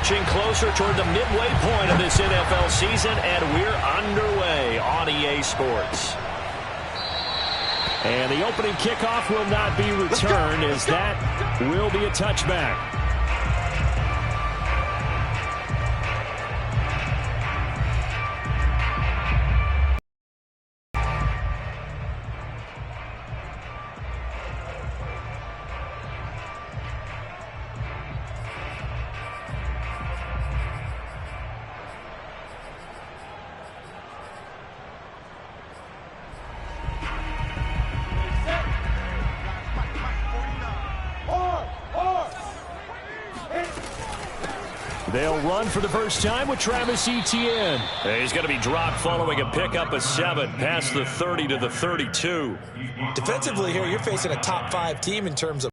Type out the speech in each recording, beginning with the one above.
Marching closer toward the midway point of this NFL season, and we're underway on EA Sports. And the opening kickoff will not be returned, as that will be a touchback. They'll run for the first time with Travis Etienne. He's going to be dropped following a pickup of 7 past the 30 to the 32. Defensively here, you're facing a top 5 team in terms of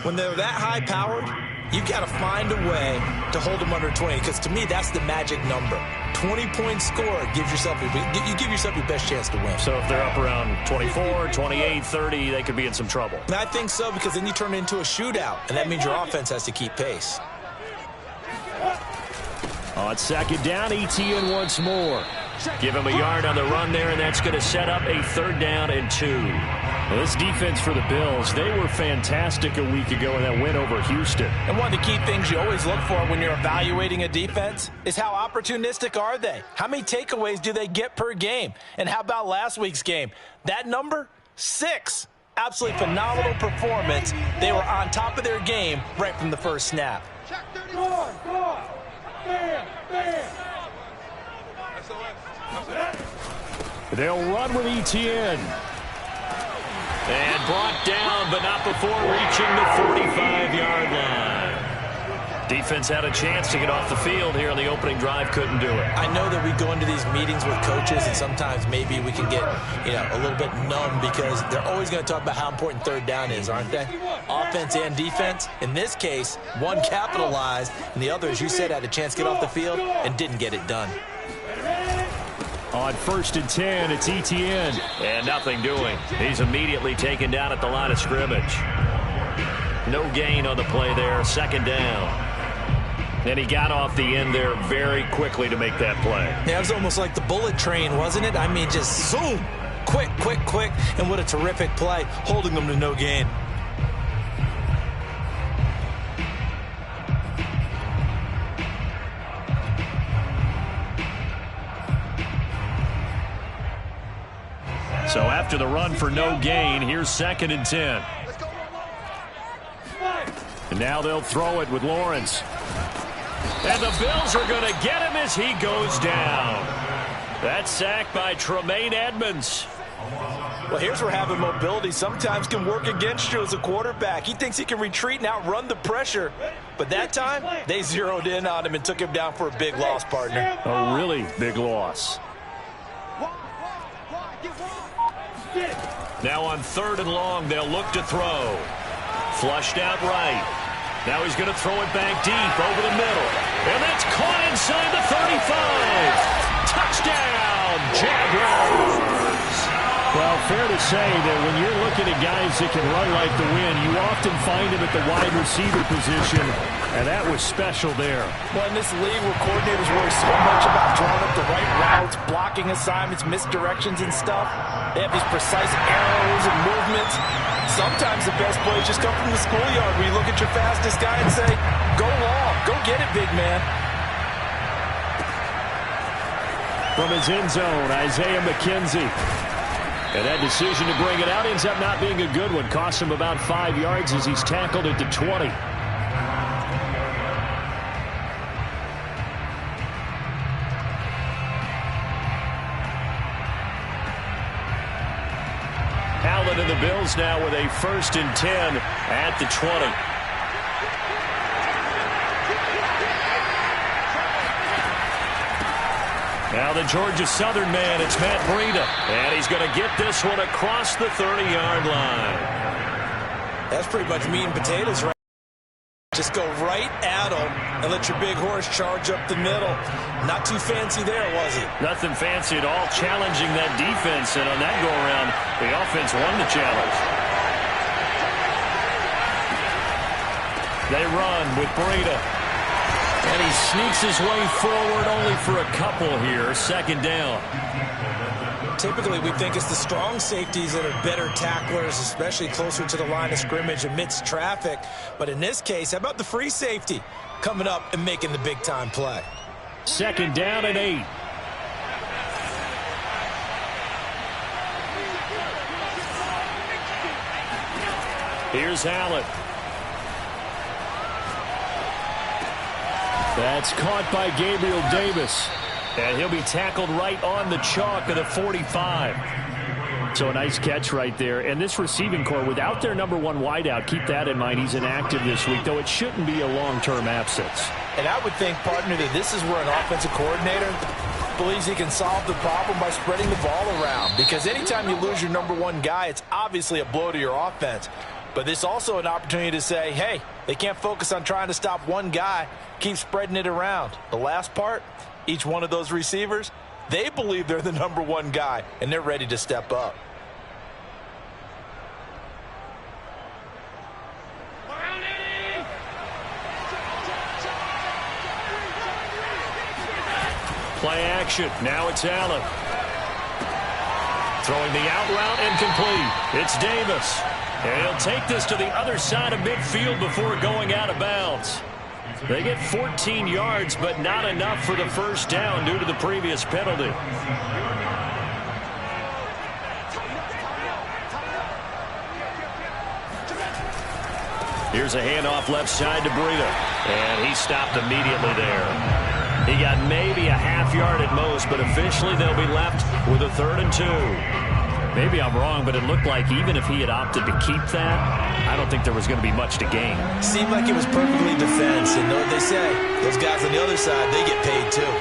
when they're that high-powered, you've got to find a way to hold them under 20, because to me, that's the magic number. 20-point score gives yourself your best chance to win. So if they're up around 24, 28, 30, they could be in some trouble. And I think so, because then you turn it into a shootout, and that means your offense has to keep pace. On second down, Etienne once more. Give him a yard on the run there, and that's going to set up a 3rd down and 2. Well, this defense for the Bills, they were fantastic a week ago in that win over Houston. And one of the key things you always look for when you're evaluating a defense is how opportunistic are they? How many takeaways do they get per game? And how about last week's game? That number, 6. Absolutely phenomenal performance. They were on top of their game right from the first snap. Check 31. Bam, bam. They'll run with Etienne. And brought down, but not before reaching the 45-yard line. Defense had a chance to get off the field here on the opening drive, couldn't do it. I know that we go into these meetings with coaches, and sometimes maybe we can get, a little bit numb, because they're always going to talk about how important 3rd down is, aren't they? Offense and defense. In this case, one capitalized, and the other, as you said, had a chance to get off the field and didn't get it done. On 1st and 10, it's Etienne. And nothing doing. He's immediately taken down at the line of scrimmage. No gain on the play there. 2nd down. And he got off the end there very quickly to make that play. Yeah, it was almost like the bullet train, wasn't it? I mean, just zoom. Quick, quick, quick. And what a terrific play, holding them to no gain. So after the run for no gain, here's 2nd and 10. And now they'll throw it with Lawrence. And the Bills are going to get him as he goes down. That sack by Tremaine Edmonds. Well, here's where having mobility sometimes can work against you as a quarterback. He thinks he can retreat and outrun the pressure. But that time, they zeroed in on him and took him down for a big loss, partner. A really big loss. Now on 3rd and long, they'll look to throw. Flushed out right. Now he's going to throw it back deep over the middle. And that's caught inside the 35. Touchdown, Jaguars. Well, fair to say that when you're looking at guys that can run like the wind, you often find them at the wide receiver position, and that was special there. Well, in this league where coordinators worry so much about drawing up the right routes, blocking assignments, misdirections and stuff, they have these precise arrows and movements. Sometimes the best plays just come from the schoolyard where you look at your fastest guy and say, go long, go get it, big man. From his end zone, Isaiah McKenzie. And that decision to bring it out ends up not being a good one. Costs him about 5 yards as he's tackled at the 20. Allen and the Bills now with a 1st and 10 at the 20. Now the Georgia Southern man, it's Matt Breida. And he's going to get this one across the 30-yard line. That's pretty much meat and potatoes, right? Just go right at them and let your big horse charge up the middle. Not too fancy there, was it? Nothing fancy at all, challenging that defense. And on that go-around, the offense won the challenge. They run with Breida. And he sneaks his way forward only for a couple here. Second down. Typically, we think it's the strong safeties that are better tacklers, especially closer to the line of scrimmage amidst traffic. But in this case, how about the free safety coming up and making the big-time play? Second down and 8. Here's Allen. That's caught by Gabriel Davis. And he'll be tackled right on the chalk of the 45. So a nice catch right there. And this receiving core, without their number one wideout, keep that in mind. He's inactive this week, though it shouldn't be a long-term absence. And I would think, partner, that this is where an offensive coordinator believes he can solve the problem by spreading the ball around. Because anytime you lose your number one guy, it's obviously a blow to your offense. But this is also an opportunity to say, hey, they can't focus on trying to stop one guy. Keep spreading it around. The last part, each one of those receivers, they believe they're the number one guy, and they're ready to step up. Play action. Now it's Allen. Throwing the out route incomplete. It's Davis. And he'll take this to the other side of midfield before going out of bounds. They get 14 yards, but not enough for the first down due to the previous penalty. Here's a handoff left side to Breida. And he stopped immediately there. He got maybe a half yard at most, but officially they'll be left with a 3rd and 2. Maybe I'm wrong, but it looked like even if he had opted to keep that, I don't think there was going to be much to gain. Seemed like it was perfectly defense. And know what they say, those guys on the other side, they get paid too.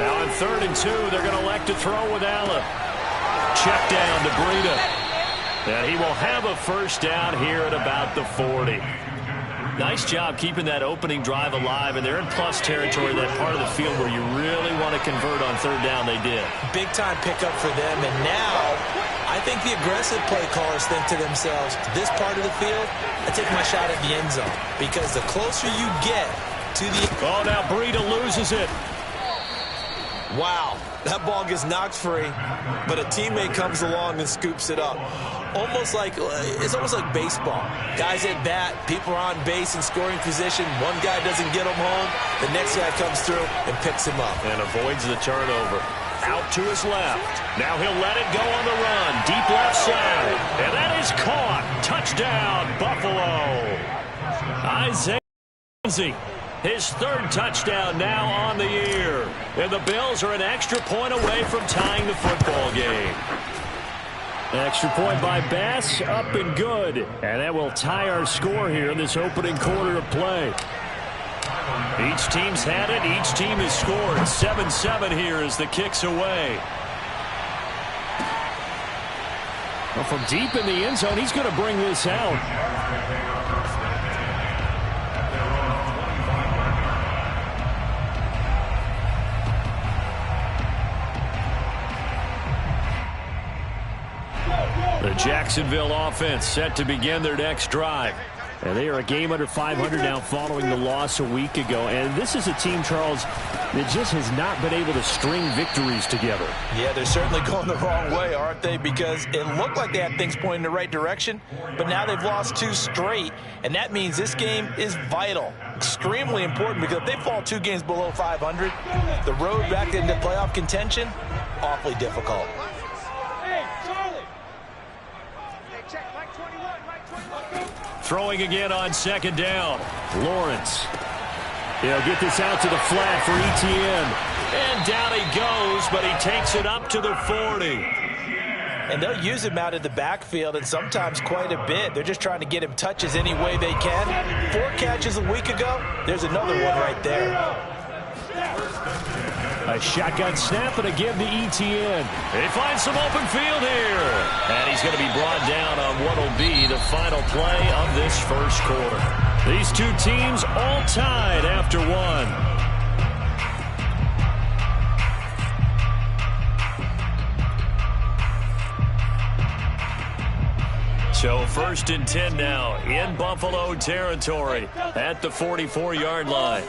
Now on 3rd and 2, they're going to elect to throw with Allen. Check down to Breida. And he will have a first down here at about the 40. Nice job keeping that opening drive alive, and they're in plus territory, that part of the field where you really want to convert on 3rd down. They did. Big-time pickup for them, and now I think the aggressive play callers think to themselves, this part of the field, I take my shot at the end zone, because the closer you get to the... Oh, now Breida loses it. Wow, that ball gets knocked free, but a teammate comes along and scoops it up. It's almost like baseball. Guys at bat, people are on base in scoring position. One guy doesn't get him home. The next guy comes through and picks him up. And avoids the turnover. Out to his left. Now he'll let it go on the run. Deep left side. And that is caught. Touchdown, Buffalo. Isaiah, his 3rd touchdown now on the year. And the Bills are an extra point away from tying the football game. Extra point by Bass, up and good. And that will tie our score here in this opening quarter of play. Each team's had it. Each team has scored. 7-7 here as the kick's away. Well, from deep in the end zone, he's going to bring this out. The Jacksonville offense set to begin their next drive. And they are a game under 500 now following the loss a week ago. And this is a team, Charles, that just has not been able to string victories together. Yeah, they're certainly going the wrong way, aren't they? Because it looked like they had things pointing in the right direction, but now they've lost 2 straight. And that means this game is vital, extremely important, because if they fall 2 games below 500, the road back into playoff contention, awfully difficult. Throwing again on 2nd down. Lawrence. He'll get this out to the flat for Etienne. And down he goes, but he takes it up to the 40. And they'll use him out of the backfield, and sometimes quite a bit. They're just trying to get him touches any way they can. 4 catches a week ago. There's another one right there. A shotgun snap and a give to Etienne. He finds some open field here. And he's going to be brought down on what will be the final play of this first quarter. These 2 teams all tied after 1. So 1st and 10 now in Buffalo territory at the 44-yard line.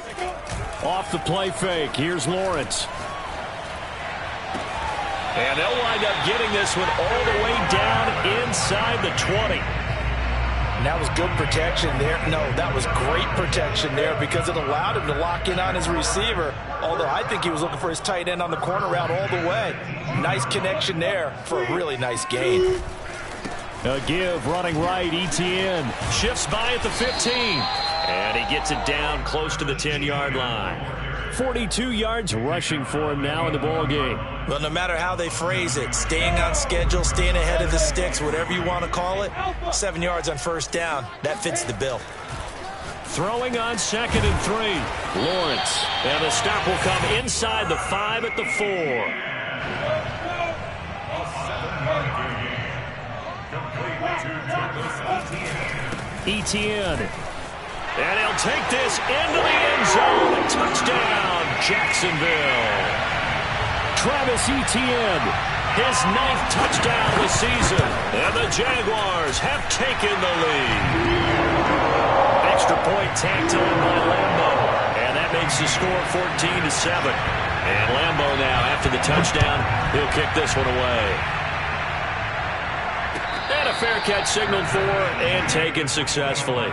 Off the play fake. Here's Lawrence. And they'll wind up getting this one all the way down inside the 20. And that was good protection there. No, that was great protection there because it allowed him to lock in on his receiver. Although I think he was looking for his tight end on the corner route all the way. Nice connection there for a really nice gain. A give, running right, Etienne. Shifts by at the 15. And he gets it down close to the 10-yard line. 42 yards rushing for him now in the ball game. Well, no matter how they phrase it, staying on schedule, staying ahead of the sticks, whatever you want to call it, 7 yards on 1st down, that fits the bill. Throwing on 2nd and 3. Lawrence. And the stop will come inside the 5 at the 4. Etienne. And he'll take this into the end zone. Touchdown, Jacksonville. Travis Etienne. His 9th touchdown of the season. And the Jaguars have taken the lead. Extra point tacked on by Lambeau. And that makes the score 14-7. And Lambeau now, after the touchdown, he'll kick this one away. And a fair catch signaled for and taken successfully.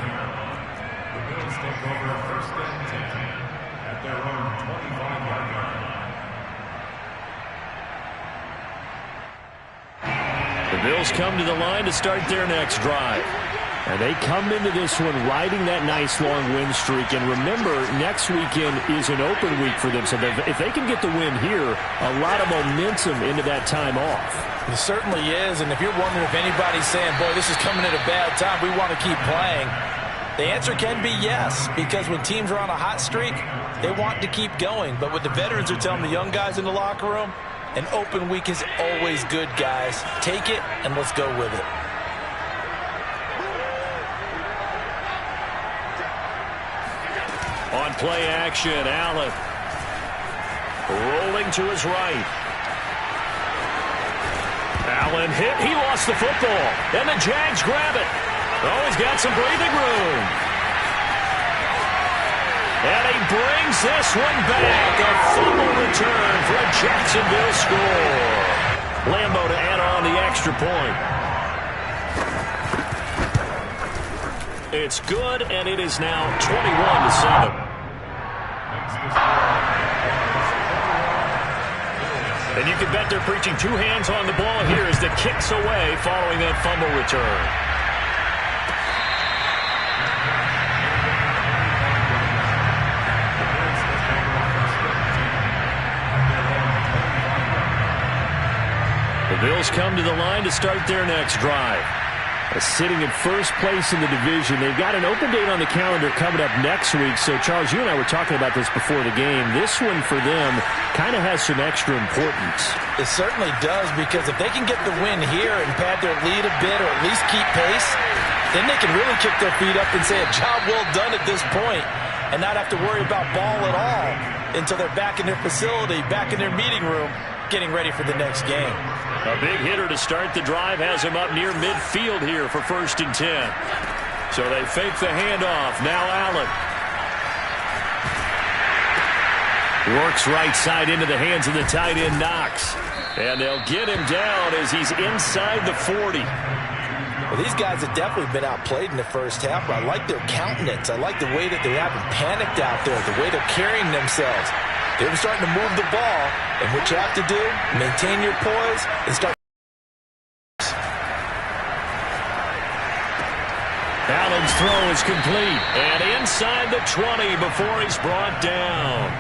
The Bills come to the line to start their next drive. And they come into this one riding that nice long win streak. And remember, next weekend is an open week for them. So if they can get the win here, a lot of momentum into that time off. It certainly is. And if you're wondering if anybody's saying, boy, this is coming at a bad time, we want to keep playing, the answer can be yes. Because when teams are on a hot streak, they want to keep going. But what the veterans are telling the young guys in the locker room, an open week is always good, guys. Take it and let's go with it. On play action, Allen. Rolling to his right. Allen hit. He lost the football. And the Jags grab it. Oh, he's got some breathing room. And he brings this one back. A fumble return for a Jacksonville score. Lambeau to add on the extra point. It's good, and it is now 21-7. And you can bet they're preaching two hands on the ball here as the kick's away following that fumble return. The Bills come to the line to start their next drive. Sitting in first place in the division. They've got an open date on the calendar coming up next week. So, Charles, you and I were talking about this before the game. This one for them kind of has some extra importance. It certainly does, because if they can get the win here and pad their lead a bit or at least keep pace, then they can really kick their feet up and say a job well done at this point and not have to worry about ball at all until they're back in their facility, back in their meeting room, getting ready for the next game. A big hitter to start the drive has him up near midfield here for 1st and 10. So they fake the handoff. Now Allen. Works right side into the hands of the tight end, Knox. And they'll get him down as he's inside the 40. Well, these guys have definitely been outplayed in the first half, but I like their countenance. I like the way that they haven't panicked out there, the way they're carrying themselves. They're starting to move the ball, and what you have to do, maintain your poise and start. Allen's throw is complete, and inside the 20 before he's brought down.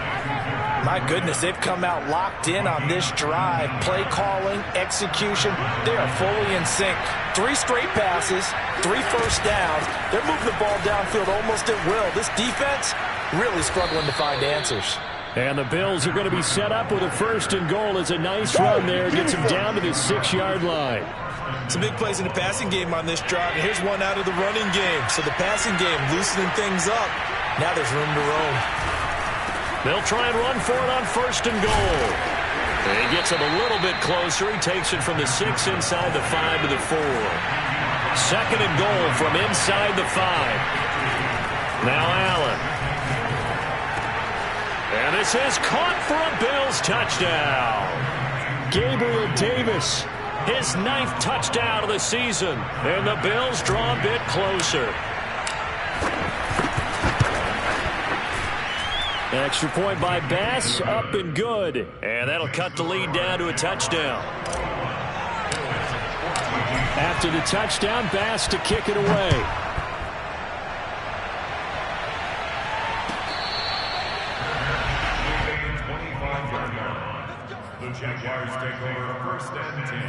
My goodness, they've come out locked in on this drive. Play calling, execution, they are fully in sync. 3 straight passes, 3 first downs. They're moving the ball downfield almost at will. This defense really struggling to find answers. And the Bills are going to be set up with a 1st and goal. It's a nice run there. Gets them down to the 6-yard line. Some big plays in the passing game on this drive, and here's one out of the running game. So the passing game loosening things up. Now there's room to roam. They'll try and run for it on 1st and goal. And he gets him a little bit closer. He takes it from the 6 inside the 5 to the 4. Second and goal from inside the 5. Now Allen. And this is caught for a Bills touchdown. Gabriel Davis, his 9th touchdown of the season. And the Bills draw a bit closer. Extra point by Bass, up and good. And that'll cut the lead down to a touchdown. After the touchdown, Bass to kick it away. The Jaguars take over 1st and 10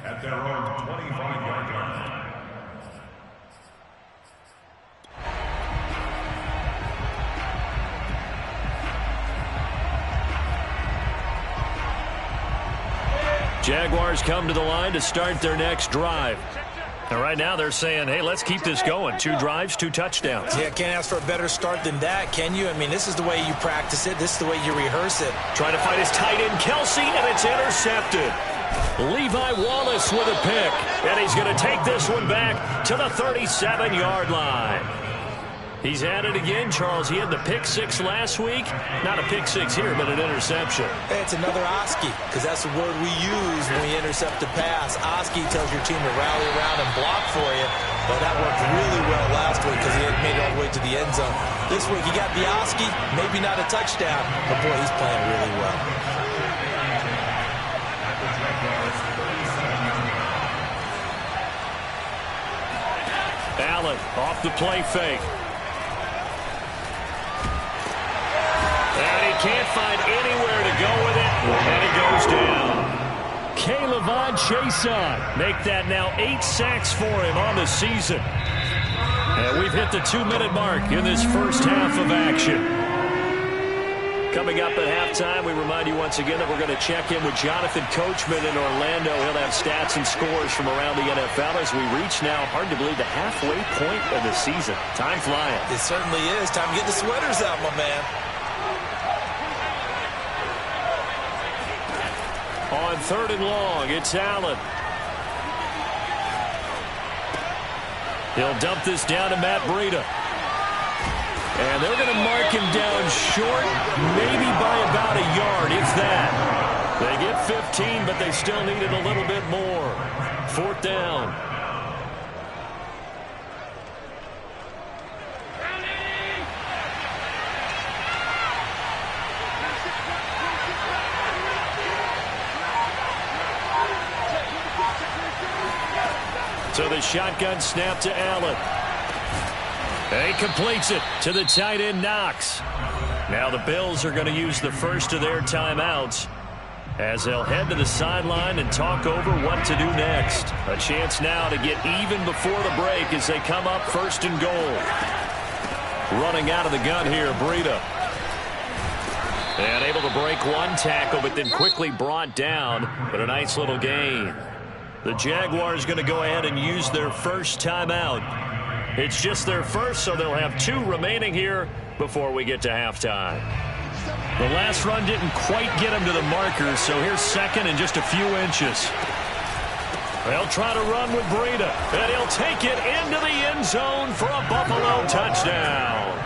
at their own 25-yard line. Jaguars come to the line to start their next drive. And right now they're saying, hey, let's keep this going. 2 drives, 2 touchdowns. Yeah, can't ask for a better start than that, can you? I mean, this is the way you practice it. This is the way you rehearse it. Trying to find his tight end, Kelsey, and it's intercepted. Levi Wallace with a pick. And he's going to take this one back to the 37-yard line. He's at it again, Charles. He had the pick 6 last week. Not a pick 6 here, but an interception. Hey, it's another Oski, because that's the word we use when we intercept a pass. Oski tells your team to rally around and block for you. But that worked really well last week because he had made it all the way to the end zone. This week, he got the Oski, maybe not a touchdown, but boy, he's playing really well. Allen off the play fake. And he can't find anywhere to go with it, and it goes down. K'Lavon Chaisson make that now 8 sacks for him on the season. And we've hit the 2-minute mark in this first half of action. Coming up at halftime, we remind you once again that we're going to check in with Jonathan Coachman in Orlando. He'll have stats and scores from around the NFL as we reach now, hard to believe, the halfway point of the season. Time flying. It certainly is. Time to get the sweaters out, my man. On 3rd and long, it's Allen. He'll dump this down to Matt Breida. And they're going to mark him down short, maybe by about a yard, if that. They get 15, but they still needed a little bit more. 4th down. So the shotgun snap to Allen. And he completes it to the tight end, Knox. Now the Bills are going to use the first of their timeouts as they'll head to the sideline and talk over what to do next. A chance now to get even before the break as they come up 1st and goal. Running out of the gun here, Breida. And able to break one tackle, but then quickly brought down. But a nice little gain. The Jaguars going to go ahead and use their first timeout. It's just their first, so they'll have 2 remaining here before we get to halftime. The last run didn't quite get him to the markers, so here's 2nd and just a few inches. They'll try to run with Breida, and he'll take it into the end zone for a Buffalo touchdown.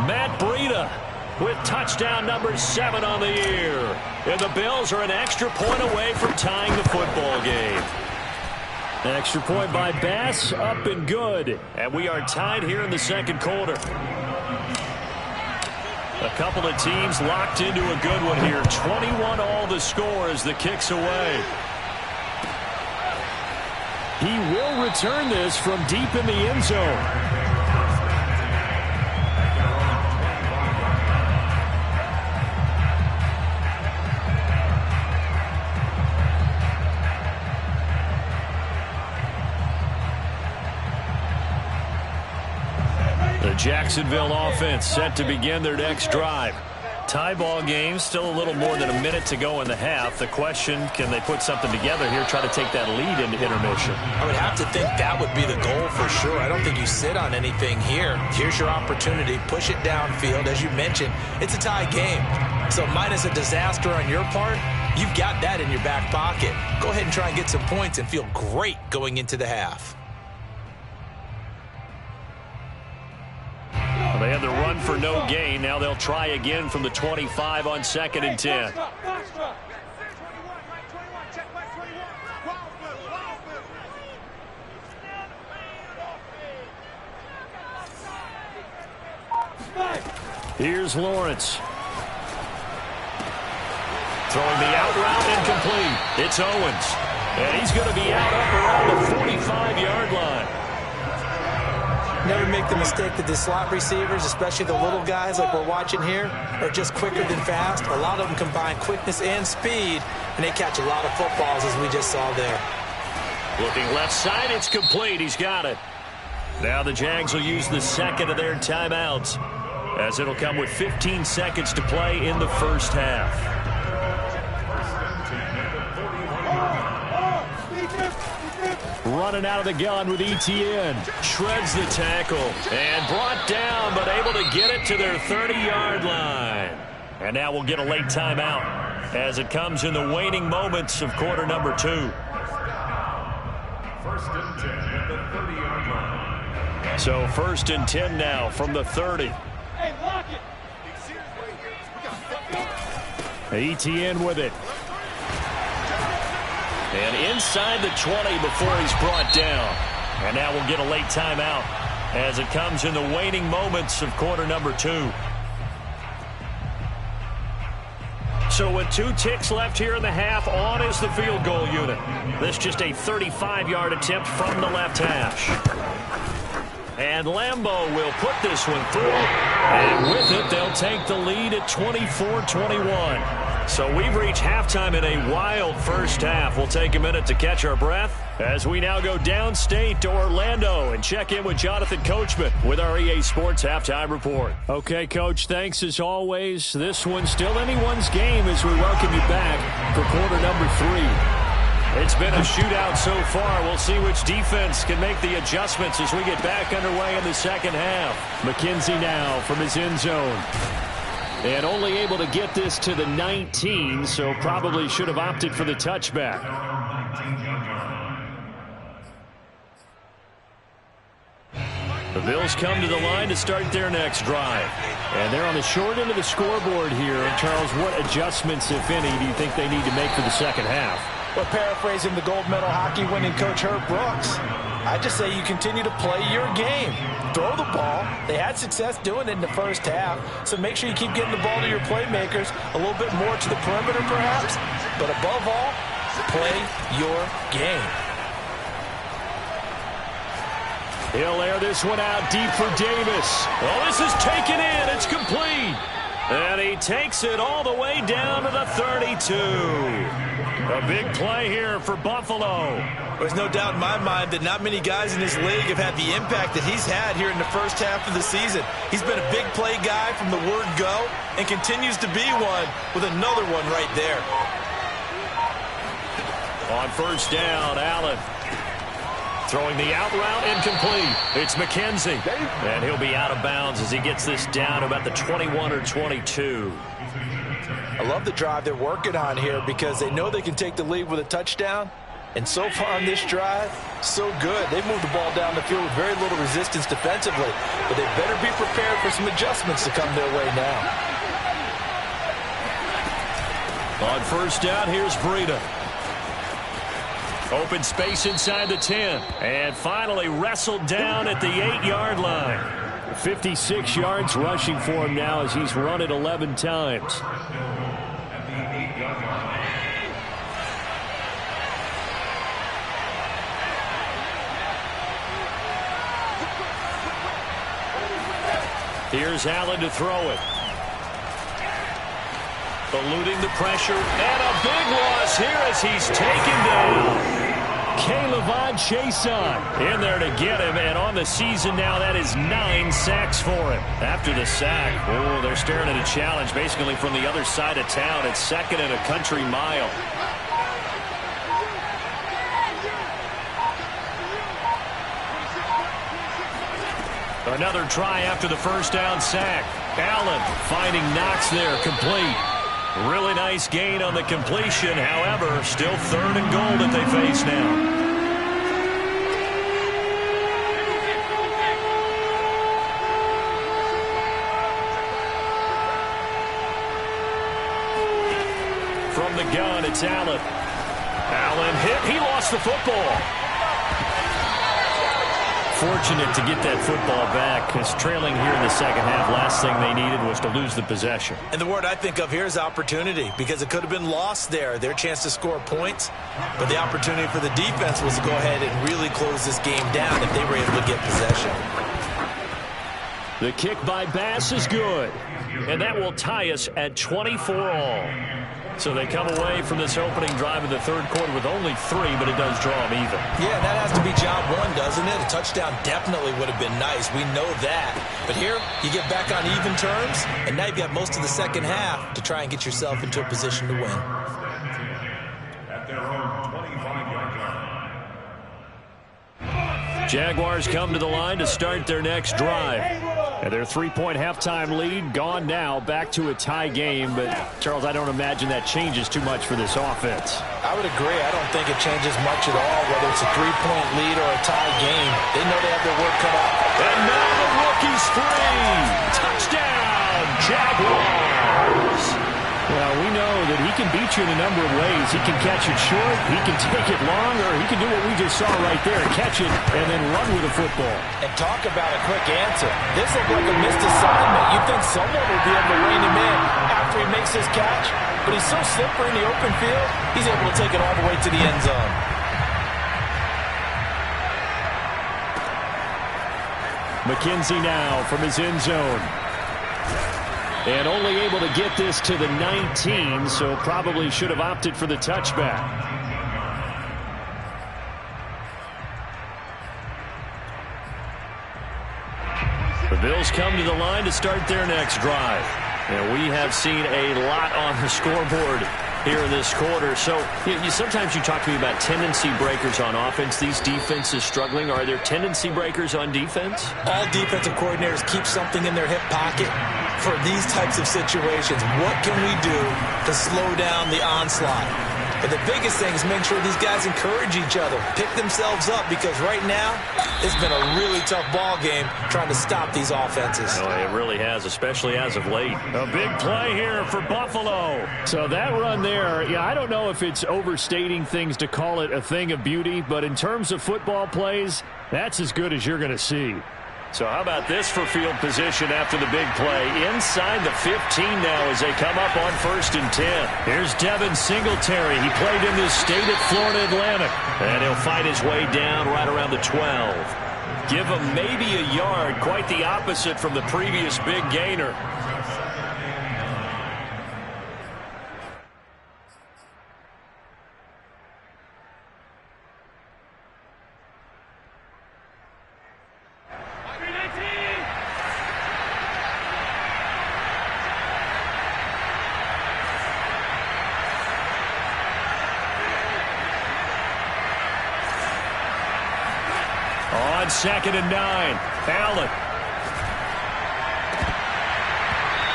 Matt Breida with touchdown number 7 on the year. And the Bills are an extra point away from tying the football game. Extra point by Bass, up and good. And we are tied here in the 2nd quarter. A couple of teams locked into a good one here. 21 all the score as the kick's away. He will return this from deep in the end zone. Jacksonville offense set to begin their next drive. Tie ball game, still a little more than a minute to go in the half. The question, can they put something together here, try to take that lead into intermission? I would have to think that would be the goal for sure. I don't think you sit on anything here. Here's your opportunity. Push it downfield. As you mentioned, it's a tie game. So minus a disaster on your part, you've got that in your back pocket. Go ahead and try and get some points and feel great going into the half. And the run for no gain. Now they'll try again from the 25 on 2nd and 10. Here's Lawrence. Throwing the out route incomplete. It's Owens. And he's going to be out up around the 45-yard line. Never make the mistake that the slot receivers, especially the little guys like we're watching here, are just quicker than fast. A lot of them combine quickness and speed, and they catch a lot of footballs, as we just saw there. Looking left side, it's complete. He's got it. Now the Jags will use the second of their timeouts, as it'll come with 15 seconds to play in the first half. Running out of the gun with Etienne. Shreds the tackle and brought down, but able to get it to their 30-yard line. And now we'll get a late timeout as it comes in the waning moments of quarter number 2. First and 10 at the 30-yard line. So 1st and 10 now from the 30. Hey, lock it. Etienne with it. And inside the 20 before he's brought down. And now we'll get a late timeout as it comes in the waning moments of quarter number 2. So with 2 ticks left here in the half, on is the field goal unit. This just a 35-yard attempt from the left hash. And Lambeau will put this one through. And with it, they'll take the lead at 24-21. So we've reached halftime in a wild first half. We'll take a minute to catch our breath as we now go downstate to Orlando and check in with Jonathan Coachman with our EA Sports Halftime Report. Okay, Coach, thanks as always. This one's still anyone's game as we welcome you back for quarter number 3. It's been a shootout so far. We'll see which defense can make the adjustments as we get back underway in the second half. McKenzie now from his end zone. And only able to get this to the 19, so probably should have opted for the touchback. The Bills come to the line to start their next drive. And they're on the short end of the scoreboard here. And Charles, what adjustments, if any, do you think they need to make for the second half? Well, paraphrasing the gold medal hockey winning coach Herb Brooks, I just say you continue to play your game. Throw the ball. They had success doing it in the first half, so make sure you keep getting the ball to your playmakers, a little bit more to the perimeter perhaps, but above all, play your game. He'll air this one out deep for Davis. Oh, this is taken in. It's complete. And he takes it all the way down to the 32. A big play here for Buffalo. There's no doubt in my mind that not many guys in this league have had the impact that he's had here in the first half of the season. He's been a big play guy from the word go and continues to be one with another one right there. On first down, Allen. Throwing the out route incomplete. It's McKenzie. And he'll be out of bounds as he gets this down about the 21 or 22. I love the drive they're working on here because they know they can take the lead with a touchdown. And so far on this drive, so good. They've moved the ball down the field with very little resistance defensively. But they better be prepared for some adjustments to come their way now. On first down, here's Breida. Open space inside the 10. And finally wrestled down at the 8-yard line. 56 yards rushing for him now as he's run it 11 times. Here's Allen to throw it. Eluding the pressure, and a big loss here as he's taken down. Caleb Chason in there to get him, and on the season now, that is 9 sacks for him. After the sack, oh, they're staring at a challenge basically from the other side of town. It's 2nd and a country mile. Another try after the first down sack. Allen finding Knox there, complete. Really nice gain on the completion. However, still 3rd and goal that they face now. the gun, it's Allen. Allen hit. He lost the football. Fortunate to get that football back, because trailing here in the second half, last thing they needed was to lose the possession. And the word I think of here is opportunity, because it could have been lost there, their chance to score points. But the opportunity for the defense was to go ahead and really close this game down if they were able to get possession. The kick by Bass is good, and that will tie us at 24-all. So they come away from this opening drive in the third quarter with only 3, but it does draw them even. Yeah, that has to be job one, doesn't it? A touchdown definitely would have been nice. We know that. But here, you get back on even terms, and now you've got most of the second half to try and get yourself into a position to win. At their own 25-yard line. Jaguars come to the line to start their next drive. And their 3-point halftime lead gone now, back to a tie game. But, Charles, I don't imagine that changes too much for this offense. I would agree. I don't think it changes much at all, whether it's a 3-point lead or a tie game. They know they have their work cut out. And now the rookie's free. Touchdown, Jaguars. Well, we know that he can beat you in a number of ways. He can catch it short, he can take it long, or he can do what we just saw right there, catch it and then run with the football. And talk about a quick answer. This looked like a missed assignment. You think someone will be able to rein him in after he makes his catch, but he's so slippery in the open field, he's able to take it all the way to the end zone. McKenzie now from his end zone. And only able to get this to the 19, so probably should have opted for the touchback. The Bills come to the line to start their next drive. And we have seen a lot on the scoreboard here in this quarter. So sometimes you talk to me about tendency breakers on offense. These defenses struggling. Are there tendency breakers on defense? All defensive coordinators keep something in their hip pocket for these types of situations. What can we do to slow down the onslaught? But the biggest thing is make sure these guys encourage each other, pick themselves up, because right now it's been a really tough ball game trying to stop these offenses. Oh, it really has, especially as of late. A big play here for Buffalo. So that run there, I don't know if it's overstating things to call it a thing of beauty, but in terms of football plays, that's as good as you're going to see. So how about this for field position after the big play? Inside the 15 now as they come up on 1st and 10. Here's Devin Singletary. He played in this state at Florida Atlantic. And he'll fight his way down right around the 12. Give him maybe a yard. Quite the opposite from the previous big gainer. On 2nd and 9, Allen.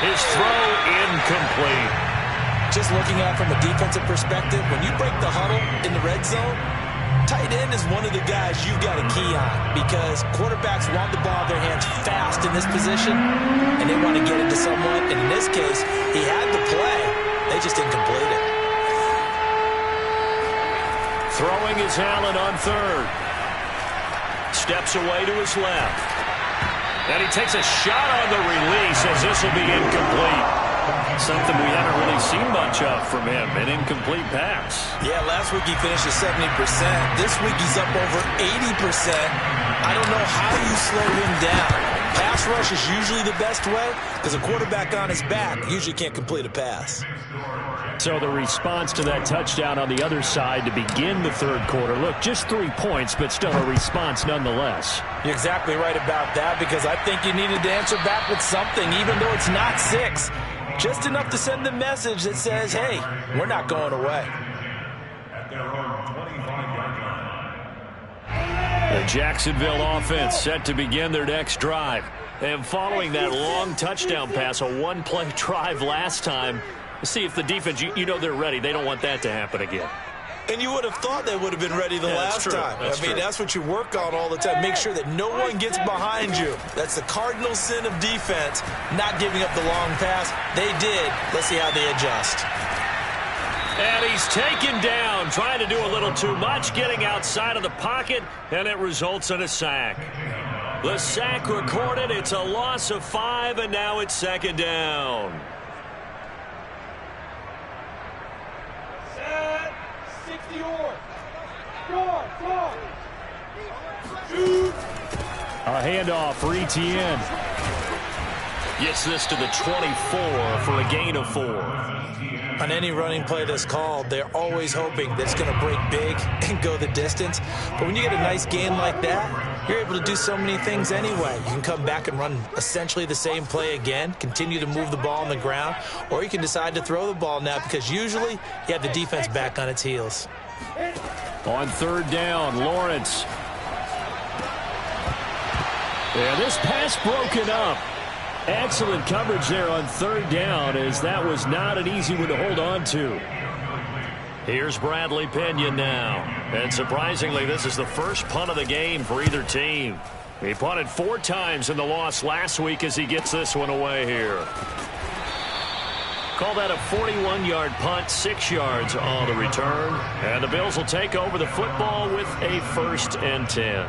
His throw incomplete. Just looking at it from a defensive perspective, when you break the huddle in the red zone, tight end is one of the guys you've got to key on, because quarterbacks want the ball in their hands fast in this position, and they want to get it to someone. And in this case, he had the play. They just didn't complete it. Throwing is Allen on 3rd. Steps away to his left. And he takes a shot on the release as this will be incomplete. Something we haven't really seen much of from him, an incomplete pass. Yeah, last week he finished at 70%. This week he's up over 80%. I don't know how you slow him down. Pass rush is usually the best way, because a quarterback on his back usually can't complete a pass. So the response to that touchdown on the other side to begin the third quarter. Look, just 3 points, but still a response nonetheless. You're exactly right about that, because I think you needed to answer back with something, even though it's not 6. Just enough to send the message that says, hey, we're not going away. At their own 25-yard line. The Jacksonville offense set to begin their next drive. And following that long touchdown pass, a one-play drive last time, see if the defense, you know they're ready. They don't want that to happen again. And you would have thought they would have been ready the last time. That's what you work on all the time. Make sure that no one gets behind you. That's the cardinal sin of defense, not giving up the long pass. They did. Let's see how they adjust. And he's taken down, trying to do a little too much, getting outside of the pocket, and it results in a sack. The sack recorded. It's a loss of 5, and now it's second down. Set. 60-yard. Score. Shoot. A handoff for Etienne. Gets this to the 24 for a gain of 4. On any running play that's called, they're always hoping that it's going to break big and go the distance. But when you get a nice gain like that, you're able to do so many things anyway. You can come back and run essentially the same play again, continue to move the ball on the ground, or you can decide to throw the ball now because usually you have the defense back on its heels. On third down, Lawrence. Yeah, this pass broken up. Excellent coverage there on third down, as that was not an easy one to hold on to. Here's Bradley Pinion now. And surprisingly, this is the first punt of the game for either team. He punted 4 times in the loss last week as he gets this one away here. Call that a 41-yard punt, 6 yards on the return. And the Bills will take over the football with a 1st and 10.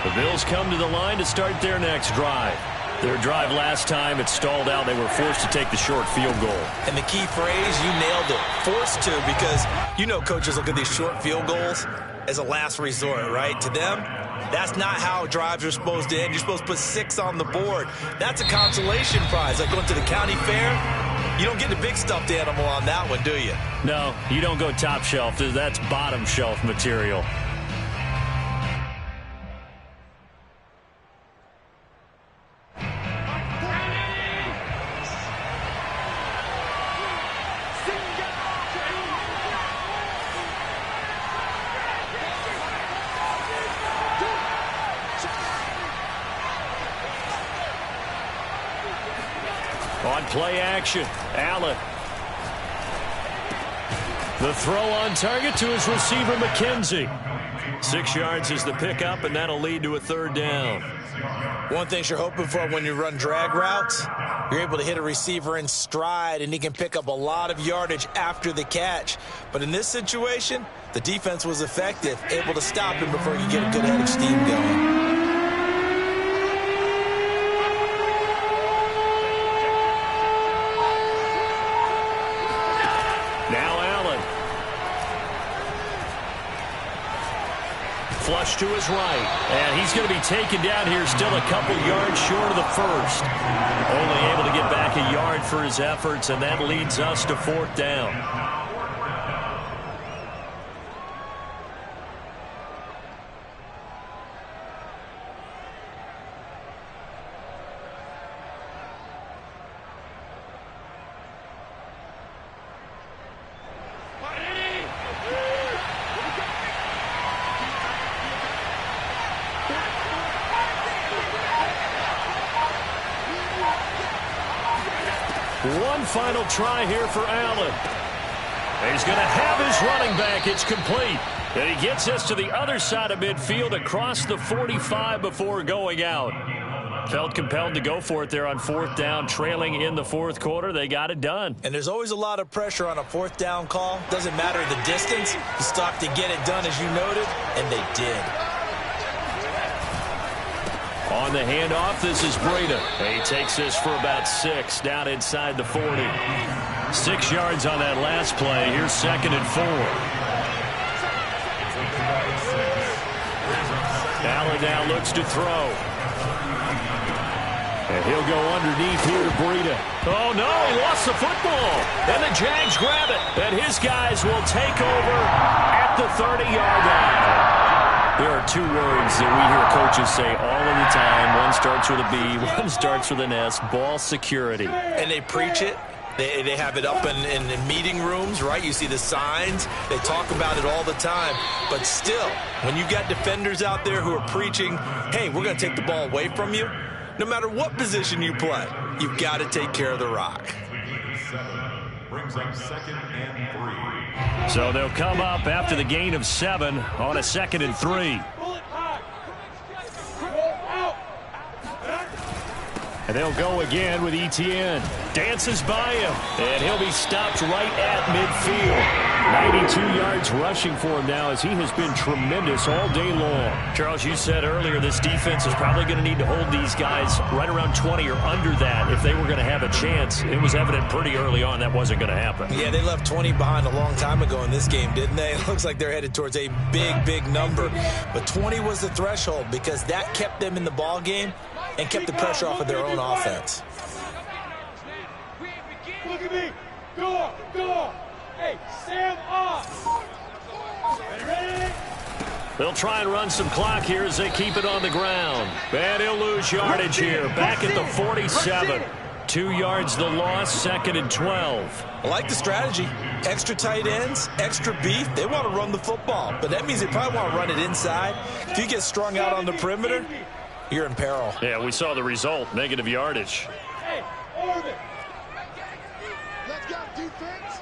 The Bills come to the line to start their next drive. Their drive last time, it stalled out. They were forced to take the short field goal. And the key phrase, you nailed it, forced to, because you know coaches look at these short field goals as a last resort, right? To them, that's not how drives are supposed to end. You're supposed to put 6 on the board. That's a consolation prize. Like going to the county fair, you don't get the big stuffed animal on that one, do you? No, you don't go top shelf. That's bottom shelf material. On play action, Allen. The throw on target to his receiver, McKenzie. 6 yards is the pickup, and that'll lead to a 3rd down. One thing you're hoping for when you run drag routes, you're able to hit a receiver in stride, and he can pick up a lot of yardage after the catch. But in this situation, the defense was effective, able to stop him before you get a good head of steam going. Flush to his right, and he's going to be taken down here, still a couple yards short of the 1st. Only able to get back a yard for his efforts, and that leads us to 4th down. One final try here for Allen. He's going to have his running back. It's complete. And he gets us to the other side of midfield across the 45 before going out. Felt compelled to go for it there on 4th down, trailing in the 4th quarter. They got it done. And there's always a lot of pressure on a 4th down call. Doesn't matter the distance. You stop to get it done, as you noted, and they did. On the handoff, this is Breida. He takes this for about 6 down inside the 40. 6 yards on that last play. Here's 2nd and 4. Allen now looks to throw. And he'll go underneath here to Breida. Oh, no, he lost the football. And the Jags grab it. And his guys will take over at the 30-yard line. There are 2 words that we hear coaches say all of the time. One starts with a B, one starts with an S, ball security. And they preach it. They have it up in meeting rooms, right? You see the signs. They talk about it all the time. But still, when you got defenders out there who are preaching, hey, we're going to take the ball away from you, no matter what position you play, you've got to take care of the rock. Brings up 2nd and 3. So they'll come up after the gain of 7 on a 2nd and 3. And they'll go again with Etienne. Dances by him, and he'll be stopped right at midfield. 92 yards rushing for him now as he has been tremendous all day long. Charles, you said earlier this defense is probably going to need to hold these guys right around 20 or under that if they were going to have a chance. It was evident pretty early on that wasn't going to happen. Yeah, they left 20 behind a long time ago in this game, didn't they? It looks like they're headed towards a big, big number. But 20 was the threshold because that kept them in the ball game and kept the pressure off of their own offense. Look at me. Go. Hey, Sam off. Ready? They'll try and run some clock here as they keep it on the ground. And he'll lose yardage here. Back at the 47. 2 yards the loss, 2nd and 12. I like the strategy. Extra tight ends, extra beef. They want to run the football, but that means they probably want to run it inside. If you get strung out on the perimeter, you're in peril. Yeah, we saw the result, negative yardage. Hey, Orbit. Let's go defense.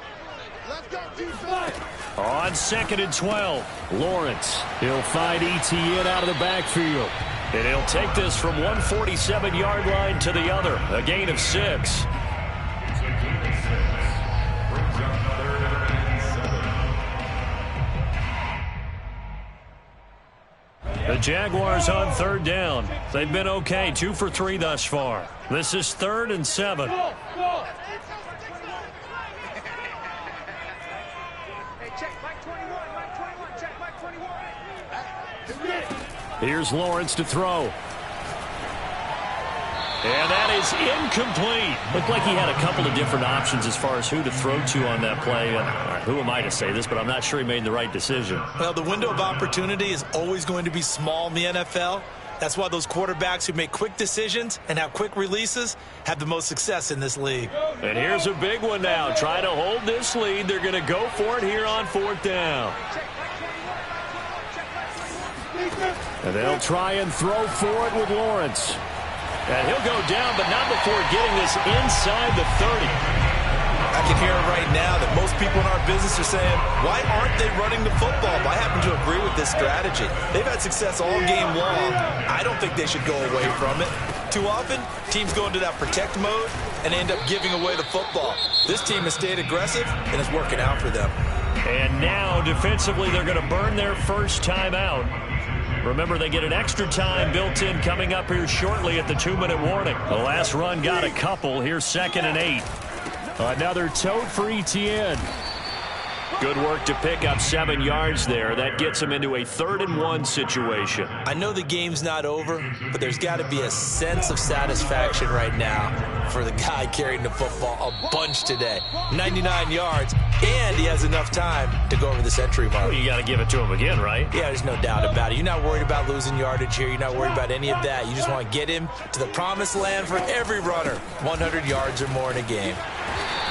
Let's go defense. On 2nd and 12. Lawrence, he'll find Etienne out of the backfield. And he'll take this from 147-yard line to the other. A gain of 6. The Jaguars on 3rd down. They've been okay, 2 for 3 thus far. This is 3rd and 7. Go. Here's Lawrence to throw. And that is incomplete. Looked like he had a couple of different options as far as who to throw to on that play. Who am I to say this, but I'm not sure he made the right decision. Well, the window of opportunity is always going to be small in the NFL. That's why those quarterbacks who make quick decisions and have quick releases have the most success in this league. And here's a big one now. Try to hold this lead. They're going to go for it here on 4th down. And they'll try and throw for it with Lawrence. And he'll go down, but not before getting this inside the 30. I can hear it right now that most people in our business are saying, why aren't they running the football? But I happen to agree with this strategy. They've had success all game long. I don't think they should go away from it. Too often, teams go into that protect mode and end up giving away the football. This team has stayed aggressive, and it's working out for them. And now, defensively, they're going to burn their first time out. Remember, they get an extra time built in coming up here shortly at the 2-minute warning. The last run got a couple. Here's 2nd and 8. Another tote for Etienne. Good work to pick up 7 yards there. That gets him into a 3rd and 1 situation. I know the game's not over, but there's got to be a sense of satisfaction right now for the guy carrying the football a bunch today. 99 yards, and he has enough time to go over the century mark. Well, you got to give it to him again, right? Yeah, there's no doubt about it. You're not worried about losing yardage here. You're not worried about any of that. You just want to get him to the promised land for every runner. 100 yards or more in a game.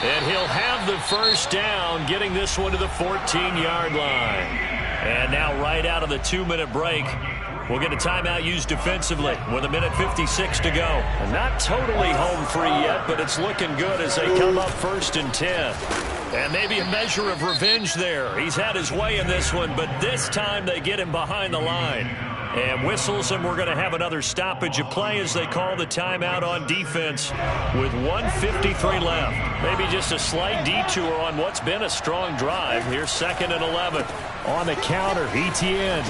And he'll have the first down, getting this one to the 14-yard line. And now right out of the 2-minute break, we'll get a timeout used defensively with 1:56 to go. And not totally home free yet, but it's looking good as they come up 1st and 10. And maybe a measure of revenge there. He's had his way in this one, but this time they get him behind the line. And whistles, and we're going to have another stoppage of play as they call the timeout on defense with 1:53 left. Maybe just a slight detour on what's been a strong drive. Here's 2nd and 11. On the counter, Etienne.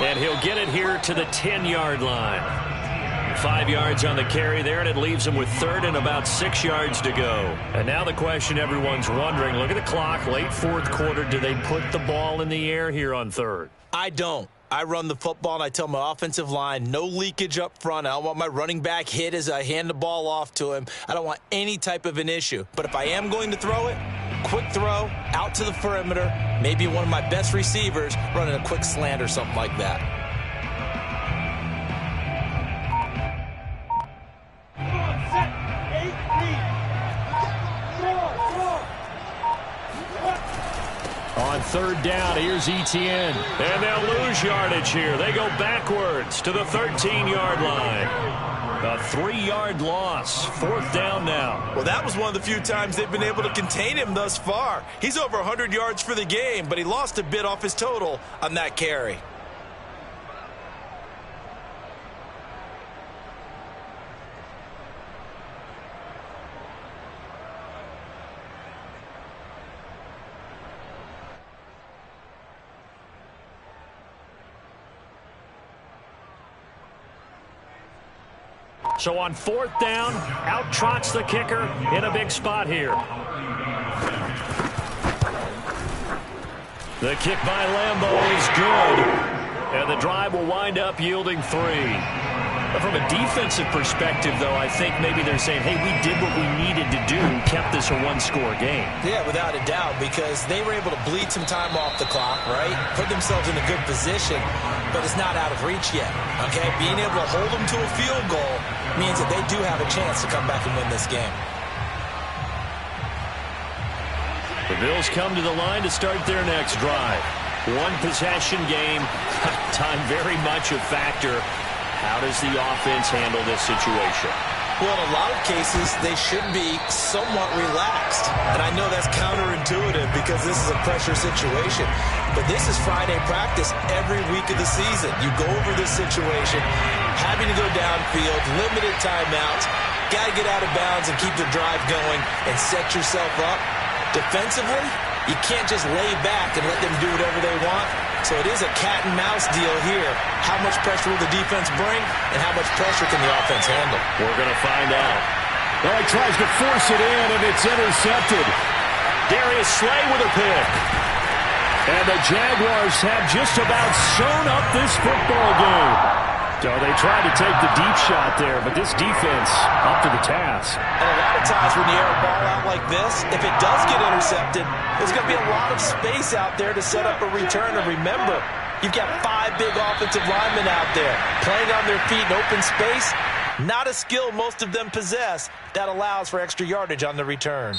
And he'll get it here to the 10-yard line. 5 yards on the carry there, and it leaves him with 3rd and about 6 yards to go. And now the question everyone's wondering, look at the clock, late 4th quarter. Do they put the ball in the air here on 3rd? I don't. I run the football, and I tell my offensive line, no leakage up front. I don't want my running back hit as I hand the ball off to him. I don't want any type of an issue. But if I am going to throw it, quick throw, out to the perimeter, maybe one of my best receivers running a quick slant or something like that. On 3rd down, here's Etienne. And they'll lose yardage here. They go backwards to the 13-yard line. A 3-yard loss. 4th down now. Well, that was one of the few times they've been able to contain him thus far. He's over 100 yards for the game, but he lost a bit off his total on that carry. So on 4th down, out trots the kicker in a big spot here. The kick by Lambeau is good. And the drive will wind up yielding 3. But from a defensive perspective, though, I think maybe they're saying, hey, we did what we needed to do, kept this a one-score game. Yeah, without a doubt, because they were able to bleed some time off the clock, right? Put themselves in a good position, but it's not out of reach yet, okay? Being able to hold them to a field goal means that they do have a chance to come back and win this game. The Bills come to the line to start their next drive. One possession game, time very much a factor. How does the offense handle this situation? Well, in a lot of cases, they should be somewhat relaxed. And I know that's counterintuitive because this is a pressure situation. But this is Friday practice every week of the season. You go over this situation, having to go downfield, limited timeouts, got to get out of bounds and keep the drive going and set yourself up. Defensively, you can't just lay back and let them do whatever they want. So it is a cat-and-mouse deal here. How much pressure will the defense bring, and how much pressure can the offense handle? We're going to find out. Well, he tries to force it in, and it's intercepted. Darius Slay with a pick. And the Jaguars have just about sewn up this football game. So they tried to take the deep shot there, but this defense up to the task. And a lot of times when you air a ball out like this, if it does get intercepted, there's going to be a lot of space out there to set up a return. And remember, you've got 5 big offensive linemen out there playing on their feet in open space. Not a skill most of them possess that allows for extra yardage on the return.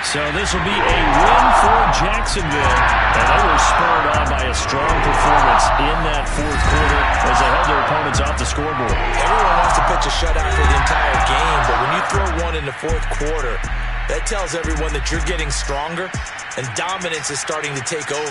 So this will be a win for Jacksonville. And they were spurred on by a strong performance in that 4th quarter as they held their opponents off the scoreboard. Everyone wants to pitch a shutout for the entire game, but when you throw one in the 4th quarter, that tells everyone that you're getting stronger and dominance is starting to take over.